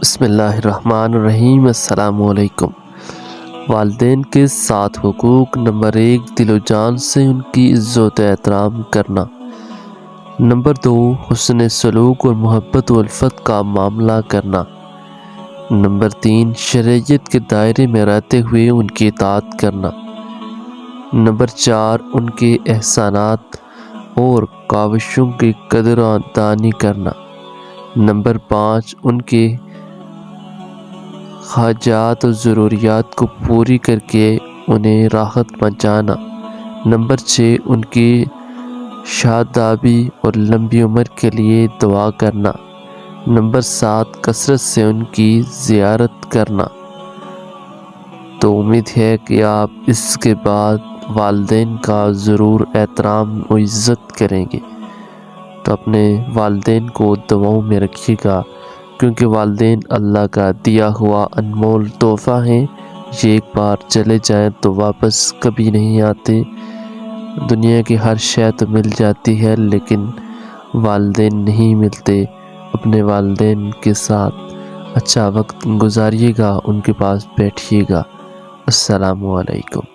بسم اللہ الرحمن الرحیم۔ السلام علیکم۔ والدین کے 7 حقوق۔ نمبر 1، دل و جان سے ان کی عزت و احترام کرنا۔ نمبر 2، حسن سلوک اور محبت و الفت کا معاملہ کرنا۔ نمبر 3، شریعت کے دائرے میں رہتے ہوئے ان کی اطاعت کرنا۔ نمبر 4، ان کے احسانات اور کاوشوں کی قدر و دانی کرنا۔ نمبر 5، ان کے حاجات اور ضروریات کو پوری کر کے انہیں راحت پہنچانا۔ نمبر 6، ان کی شادابی اور لمبی عمر کے لیے دعا کرنا۔ نمبر 7، کثرت سے ان کی زیارت کرنا۔ تو امید ہے کہ آپ اس کے بعد والدین کا ضرور احترام و عزت کریں گے۔ تو اپنے والدین کو دعاؤں میں رکھیے گا، کیونکہ والدین اللہ کا دیا ہوا انمول تحفہ ہیں۔ یہ ایک بار چلے جائیں تو واپس کبھی نہیں آتے۔ دنیا کی ہر شے تو مل جاتی ہے، لیکن والدین نہیں ملتے۔ اپنے والدین کے ساتھ اچھا وقت گزاریے گا، ان کے پاس بیٹھیے گا۔ السلام علیکم۔